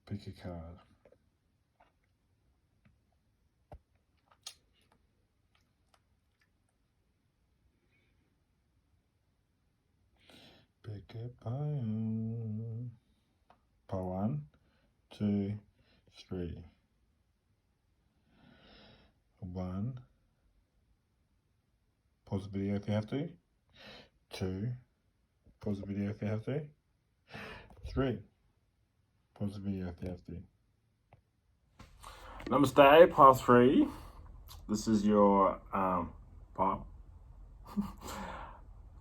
Pick a card. Pick a pile. Pile 1, 2, 3. 1. Pause the video if you have to. 2. Pause the video if you have to. 3. Pause the video if you have to. Namaste, pile 3. This is your pile.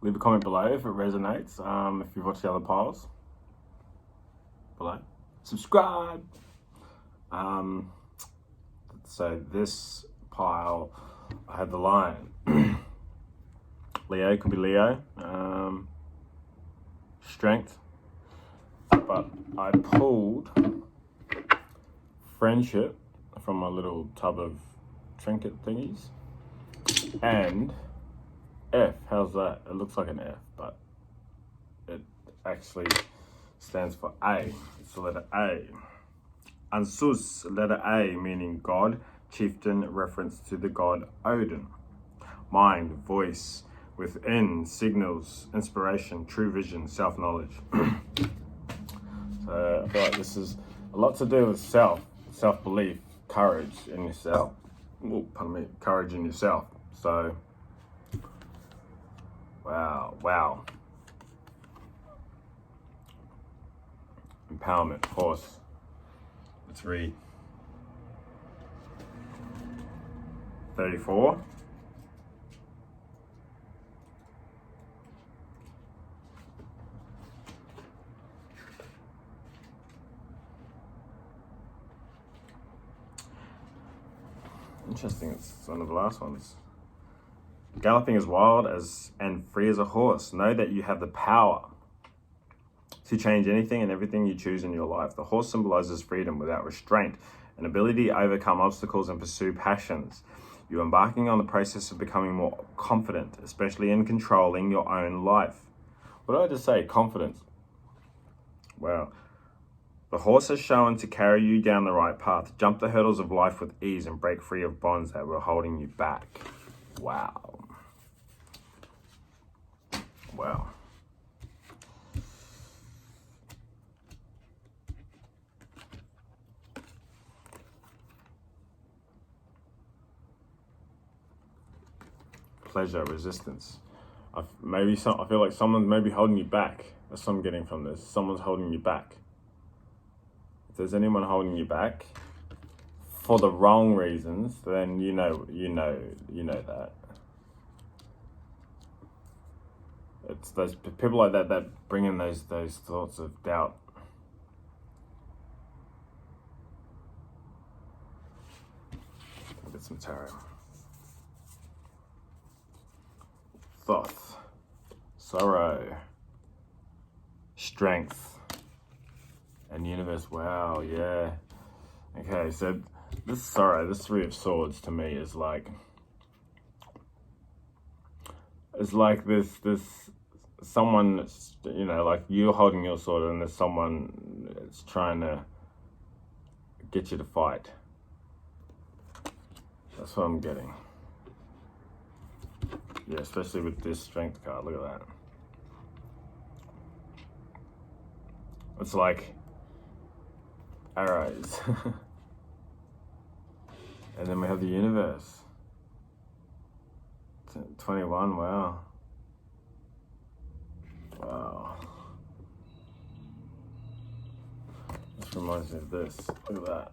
Leave a comment below if it resonates. If you've watched the other piles below, subscribe. So this pile, I had the lion. Leo, could be Leo. Strength. But I pulled friendship from my little tub of trinket thingies. And F, how's that? It looks like an F, but it actually stands for A. It's the letter A. Ansus, letter A, meaning God, chieftain, reference to the god Odin. Mind, voice, within, signals, inspiration, true vision, self-knowledge. So I feel like this is a lot to do with self-belief, courage in yourself. Oh, pardon me, courage in yourself. So, wow. Empowerment, horse. Let's read. 34. Interesting, it's one of the last ones. Galloping as wild as and free as a horse. Know that you have the power to change anything and everything you choose in your life. The horse symbolizes freedom without restraint, an ability to overcome obstacles and pursue passions. You're embarking on the process of becoming more confident, especially in controlling your own life. What did I just say? Confidence. Wow. The horse is shown to carry you down the right path. Jump the hurdles of life with ease and break free of bonds that were holding you back. Wow. Wow. Pleasure, resistance. I feel like someone's maybe holding you back. That's what I'm getting from this. Someone's holding you back. If there's anyone holding you back for the wrong reasons, then you know that. It's those people like that bring in those thoughts of doubt. Get some tarot. Thoth, sorrow, strength, and universe. Wow, yeah. Okay, so this 3 of swords to me is like this someone, like you're holding your sword and there's someone that's trying to get you to fight. That's what I'm getting. Yeah, especially with this strength card, look at that. It's like arrows. And then we have the universe. 21, wow. Wow. This reminds me of this. Look at that.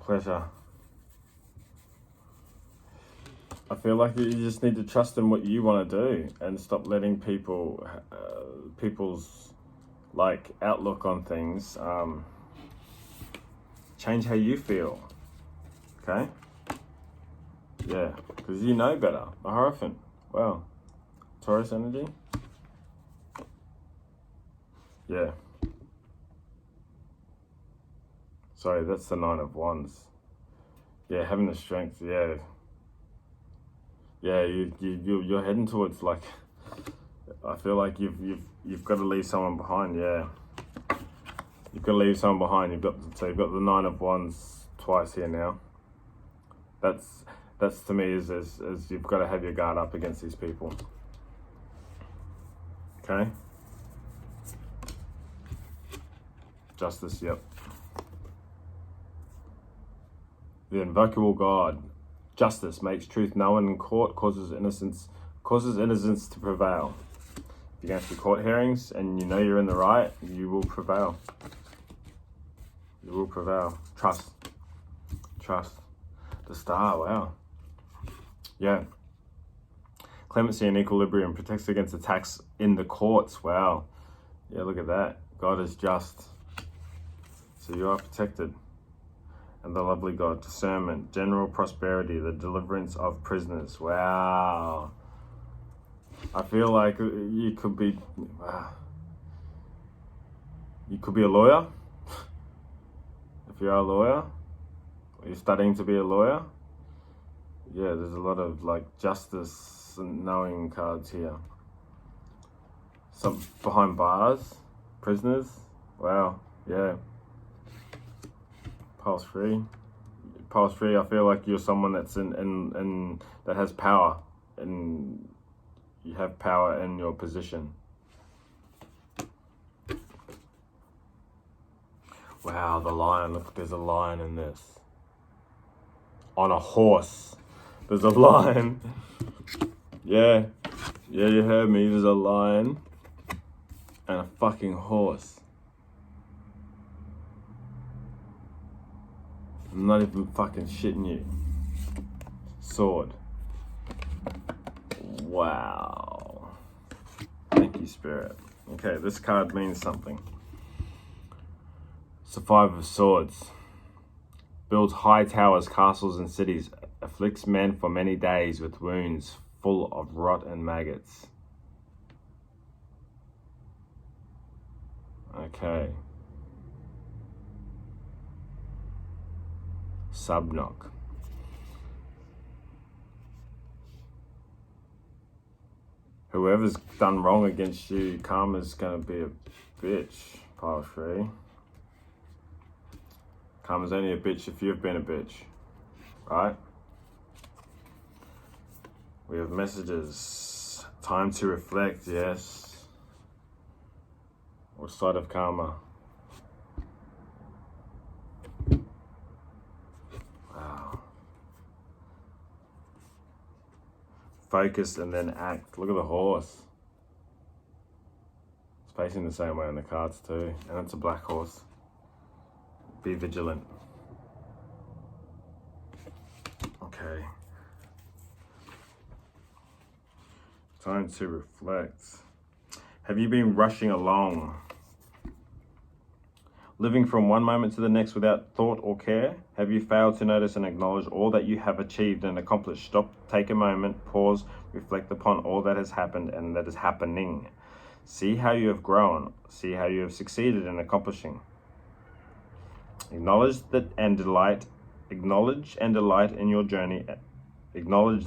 Pleasure. I feel like you just need to trust in what you want to do and stop letting people's like outlook on things change how you feel. Okay? Yeah, because you know better. The Hierophant. Wow. Taurus energy. Yeah. Sorry, that's the 9 of Wands. Yeah, having the strength. Yeah. Yeah, you're heading towards, like, I feel like you've got to leave someone behind. Yeah. You've got to leave someone behind. You've got the Nine of Wands twice here now. That's to me is you've got to have your guard up against these people. Okay. Justice, yep. The invocable God. Justice makes truth known in court, causes innocence to prevail. If you're going through court hearings and you know you're in the right, you will prevail. You will prevail. Trust. The Star, wow. Yeah. Clemency and equilibrium protects against attacks in the courts. Wow. Yeah, look at that. God is just. So you are protected. And the lovely God, discernment, general prosperity, the deliverance of prisoners. Wow. I feel like you could be a lawyer. If you're a lawyer, or you're studying to be a lawyer. Yeah, there's a lot of like justice and knowing cards here. Some behind bars, prisoners. Wow, yeah. Pulse free, I feel like you're someone that's in that has power, and you have power in your position. Wow, the lion, look, there's a lion in this. On a horse, there's a lion. Yeah, you heard me, there's a lion and a fucking horse. I'm not even fucking shitting you. Sword. Wow. Thank you, Spirit. Okay, this card means something. It's the Five of Swords. Builds high towers, castles, and cities. Afflicts men for many days with wounds full of rot and maggots. Okay. Subknock. Whoever's done wrong against you, karma's gonna be a bitch. Pile 3. Karma's only a bitch if you've been a bitch, right? We have messages. Time to reflect, yes. What side of karma? Wow. Focus and then act. Look at the horse. It's facing the same way on the cards too. And it's a black horse. Be vigilant. Okay. Time to reflect. Have you been rushing along? Living from one moment to the next without thought or care? Have you failed to notice and acknowledge all that you have achieved and accomplished? Stop, take a moment, pause, reflect upon all that has happened and that is happening. See how you have grown. See how you have succeeded in accomplishing. Acknowledge and delight in your journey. Acknowledge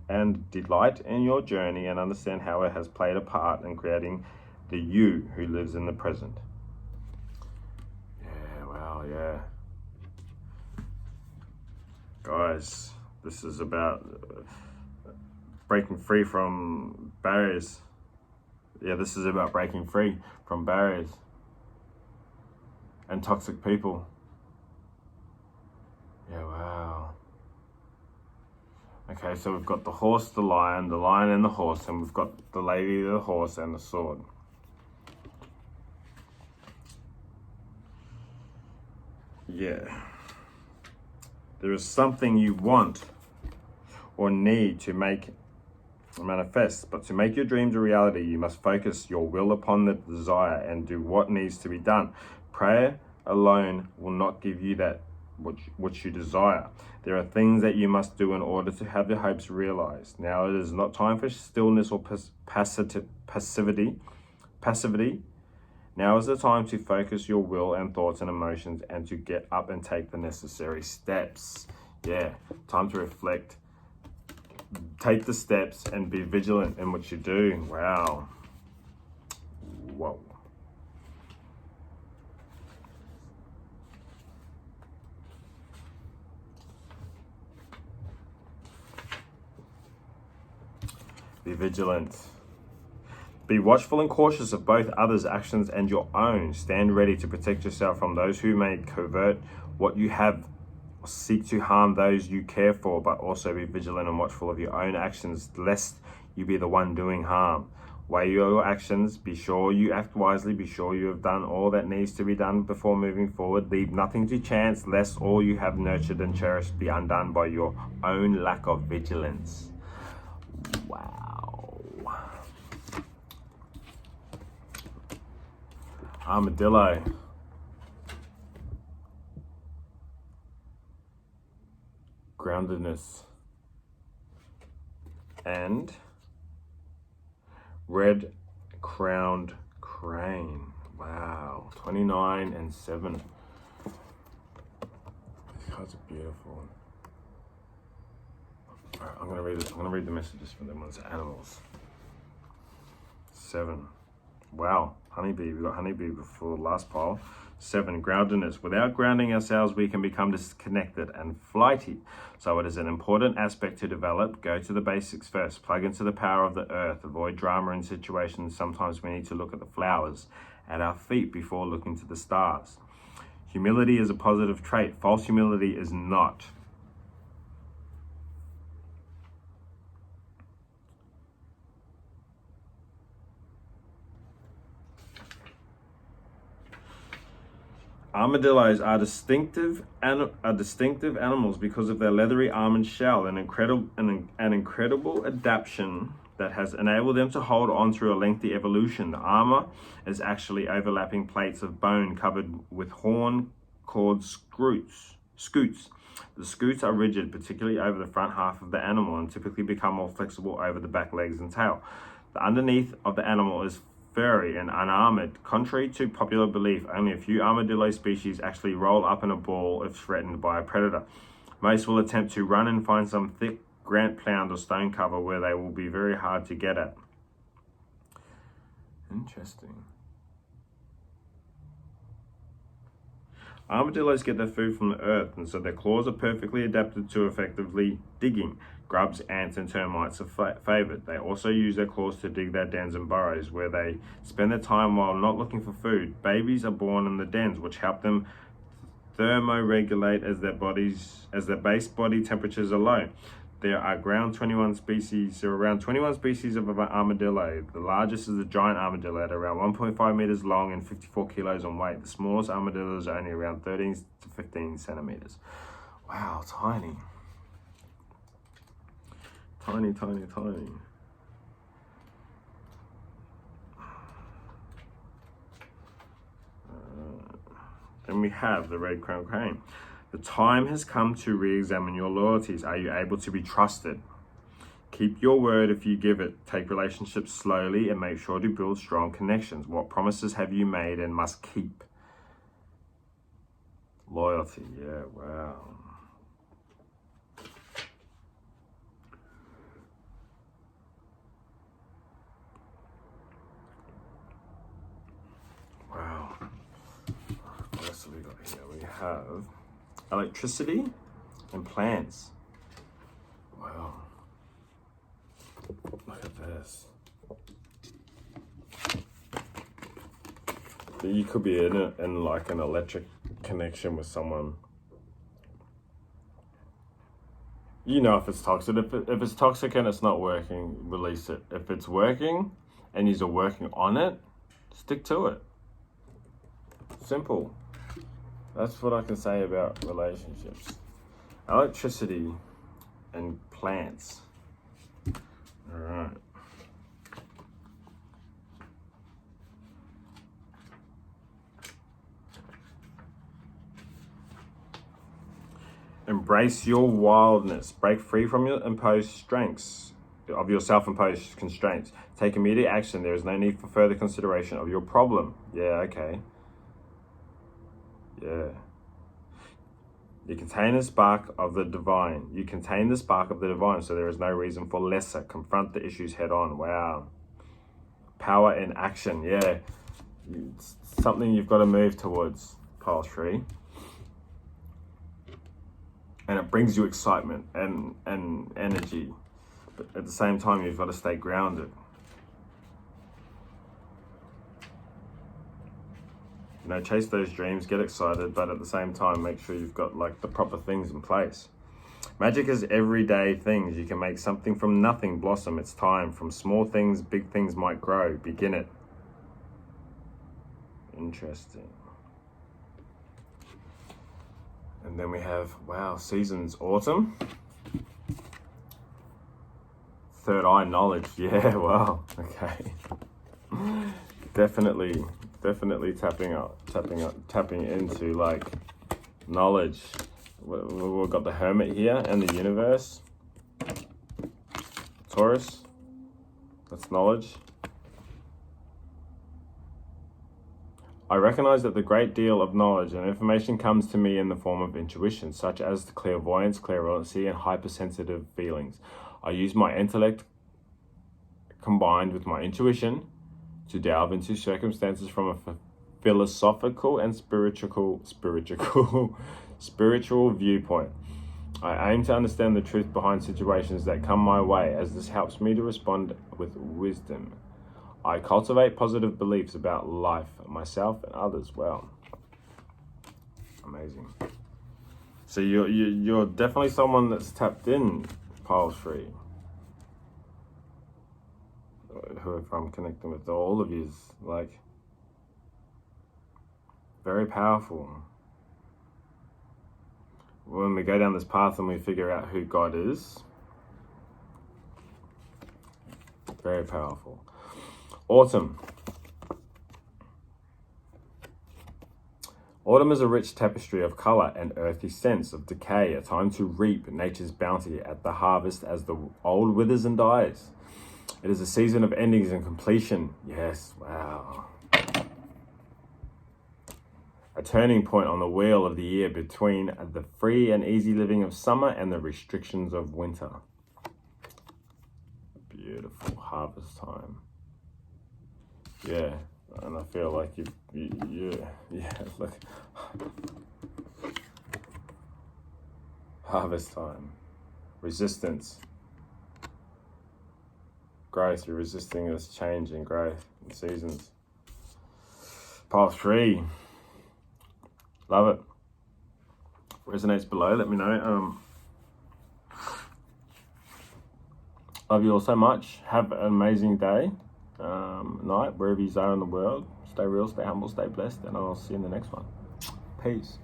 and delight in your journey and understand how it has played a part in creating the you who lives in the present. Yeah, wow, yeah. Guys, this is about breaking free from barriers. Yeah, this is about breaking free from barriers and toxic people. Yeah, wow. Okay, so we've got the horse, the lion and the horse, and we've got the lady, the horse, and the sword. Yeah. There is something you want or need to make manifest, but to make your dreams a reality, you must focus your will upon the desire and do what needs to be done. Prayer alone will not give you that which you desire. There are things that you must do in order to have your hopes realized. Now it is not time for stillness or passivity. Now is the time to focus your will and thoughts and emotions and to get up and take the necessary steps. Yeah, time to reflect. Take the steps and be vigilant in what you do. Wow. Whoa. Be vigilant. Be watchful and cautious of both others' actions and your own. Stand ready to protect yourself from those who may covert what you have, or seek to harm those you care for, but also be vigilant and watchful of your own actions, lest you be the one doing harm. Weigh your actions. Be sure you act wisely. Be sure you have done all that needs to be done before moving forward. Leave nothing to chance, lest all you have nurtured and cherished be undone by your own lack of vigilance. Wow. Armadillo. Groundedness. And red-crowned crane. Wow. 29 and 7. These cards are beautiful. All right, I'm gonna read this. I'm gonna read the messages for them ones. Animals. 7. Wow. Honeybee. We got honeybee before the last pile. 7. Groundedness. Without grounding ourselves, we can become disconnected and flighty. So it is an important aspect to develop. Go to the basics first. Plug into the power of the earth. Avoid drama in situations. Sometimes we need to look at the flowers at our feet before looking to the stars. Humility is a positive trait. False humility is not. Armadillos are distinctive animals because of their leathery almond shell, an incredible adaptation that has enabled them to hold on through a lengthy evolution. The armor is actually overlapping plates of bone covered with horn called scutes. The scutes are rigid, particularly over the front half of the animal, and typically become more flexible over the back legs and tail. The underneath of the animal is furry and unarmored. Contrary to popular belief, only a few armadillo species actually roll up in a ball if threatened by a predator. Most will attempt to run and find some thick granite plound or stone cover where they will be very hard to get at. Interesting. Armadillos get their food from the earth, and so their claws are perfectly adapted to effectively digging. Grubs, ants, and termites are favored. They also use their claws to dig their dens and burrows, where they spend their time while not looking for food. Babies are born in the dens, which help them thermoregulate as their base body temperatures are low. There are around 21 species of armadillo. The largest is the giant armadillo at around 1.5 meters long and 54 kilos in weight. The smallest armadillos are only around 13 to 15 centimeters. Wow, tiny. Tiny. Then we have the red-crowned crane. The time has come to re-examine your loyalties. Are you able to be trusted? Keep your word if you give it. Take relationships slowly and make sure to build strong connections. What promises have you made and must keep? Loyalty, yeah, wow. Wow. What else have we got here? We have electricity and plants. Wow. Look at this. You could be in like an electric connection with someone. You know if it's toxic. If it's toxic and it's not working, release it. If it's working and you're working on it, stick to it. Simple. That's what I can say about relationships. Electricity and plants. All right. Embrace your wildness. Break free from your self-imposed constraints. Take immediate action. There is no need for further consideration of your problem. Yeah, okay. Yeah. You contain the spark of the divine. So there is no reason for lesser. Confront the issues head on. Wow. Power in action. Yeah. It's something you've got to move towards, pile 3. And it brings you excitement and energy. But at the same time, you've got to stay grounded. You know, chase those dreams, get excited, but at the same time, make sure you've got like the proper things in place. Magic is everyday things. You can make something from nothing blossom. It's time. From small things, big things might grow. Begin it. Interesting. And then we have, wow, seasons, autumn. Third eye knowledge. Yeah, wow. Okay. Definitely tapping into like knowledge. We've got the Hermit here and the universe. Taurus. That's knowledge. I recognize that the great deal of knowledge and information comes to me in the form of intuition, such as the clairvoyance, clairvoyancy, and hypersensitive feelings. I use my intellect combined with my intuition to delve into circumstances from a philosophical and spiritual viewpoint. I aim to understand the truth behind situations that come my way, as this helps me to respond with wisdom. I cultivate positive beliefs about life, myself, and others. Well, amazing. So you're definitely someone that's tapped in, pile 3. Whoever I'm connecting with, all of you, like, very powerful. When we go down this path and we figure out who God is, very powerful. Autumn. Autumn is a rich tapestry of colour and earthy sense of decay, a time to reap nature's bounty at the harvest as the old withers and dies. It is a season of endings and completion. Yes, wow. A turning point on the wheel of the year between the free and easy living of summer and the restrictions of winter. Beautiful harvest time. Yeah, and I feel like look. Harvest time. Resistance. Growth. You're resisting this change and growth in seasons. Pile 3. Love it. Resonates below, let me know. Love you all so much. Have an amazing day, night, wherever you are in the world. Stay real, stay humble, stay blessed, and I'll see you in the next one. Peace.